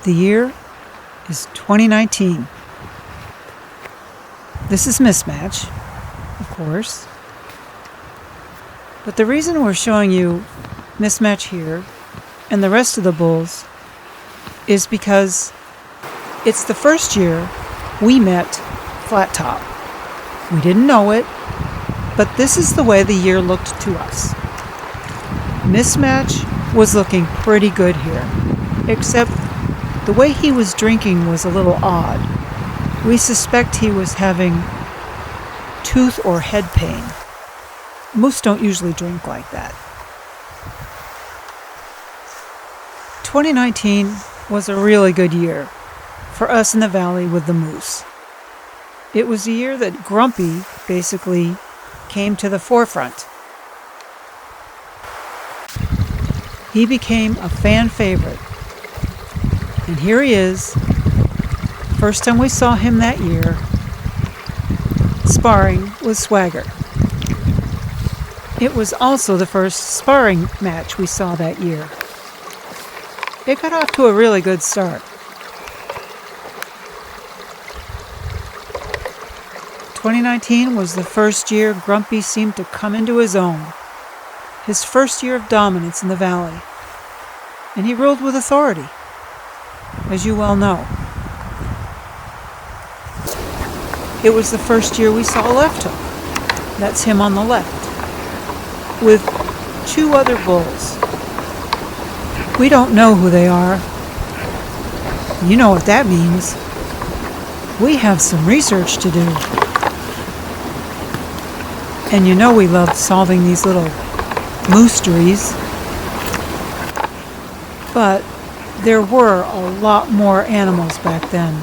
The year is 2019. This is Mismatch, of course. But the reason we're showing you Mismatch here and the rest of the bulls is because it's the first year we met Flat Top. We didn't know it, but this is the way the year looked to us. Mismatch was looking pretty good here, except the way he was drinking was a little odd. We suspect he was having tooth or head pain. Moose don't usually drink like that. 2019 was a really good year for us in the valley with the moose. It was a year that Grumpy basically came to the forefront. He became a fan favorite. And here he is, first time we saw him that year, sparring with Swagger. It was also the first sparring match we saw that year. It got off to a really good start. 2019 was the first year Grumpy seemed to come into his own. His first year of dominance in the valley. And he ruled with authority, as you well know. It was the first year we saw a left hook. That's him on the left, with two other bulls. We don't know who they are. You know what that means. We have some research to do. And you know we love solving these little mysteries. But there were a lot more animals back then.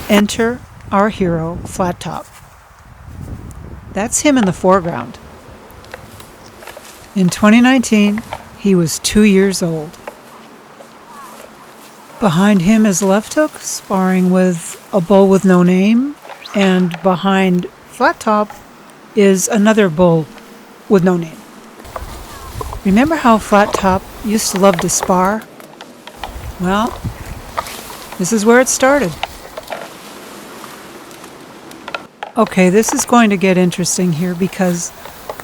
Enter our hero, Flat Top. That's him in the foreground. In 2019, he was 2 years old. Behind him is Left Hook, sparring with a bull with no name, and behind Flat Top is another bull with no name. Remember how Flat Top used to love to spar? Well, this is where it started. Okay, this is going to get interesting here because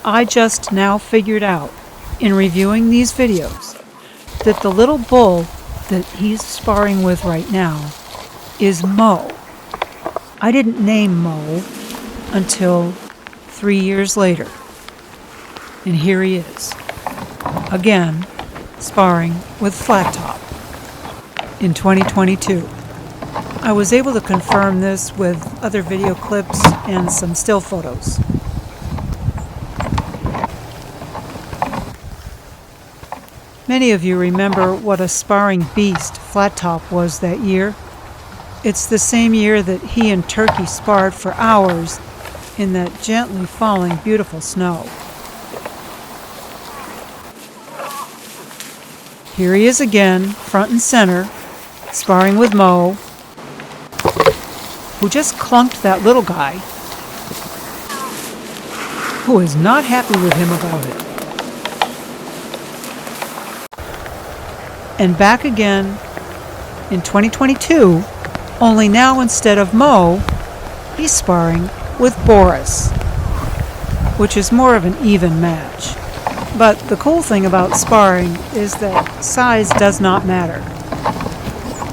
I just now figured out in reviewing these videos that the little bull that he's sparring with right now is Mo. I didn't name Mo until 3 years later. And here he is, again, sparring with Flat Top in 2022. I was able to confirm this with other video clips and some still photos. Many of you remember what a sparring beast Flat Top was that year. It's the same year that he and Turkey sparred for hours in that gently falling beautiful snow. Here he is again, front and center, sparring with Mo, who just clunked that little guy, who is not happy with him about it. And back again in 2022, only now instead of Mo, he's sparring with Boris, which is more of an even match. But the cool thing about sparring is that size does not matter.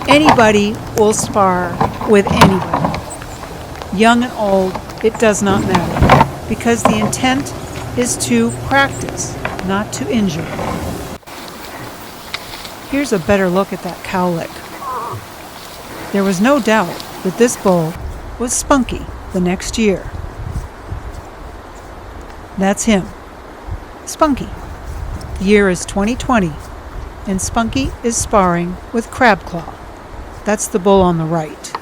Anybody will spar with anybody. Young and old, it does not matter, because the intent is to practice, not to injure. Here's a better look at that cowlick. There was no doubt that this bull was Spunky the next year. That's him, Spunky. The year is 2020, and Spunky is sparring with Crabclaw. That's the bull on the right.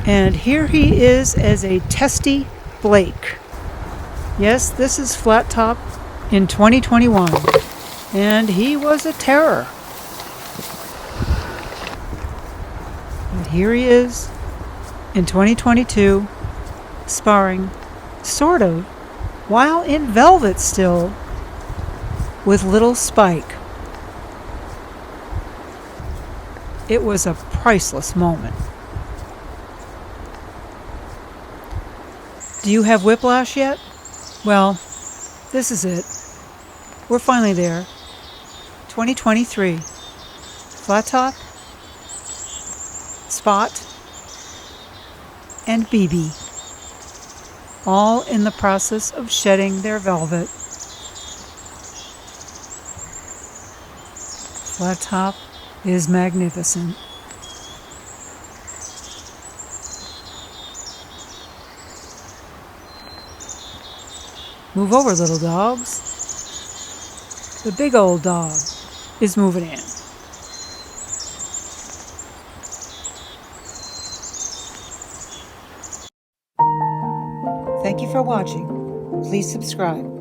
And here he is as a testy Blake. Yes, this is Flat Top in 2021, and he was a terror. And here he is in 2022, sparring, sort of, while in velvet still, with little Spike. It was a priceless moment. Do you have whiplash yet? Well, this is it. We're finally there. 2023. Flat Top, Spot, and BB, all in the process of shedding their velvet. Flat Top is magnificent. Move over, little dogs. The big old dog is moving in. Thank you for watching. Please subscribe.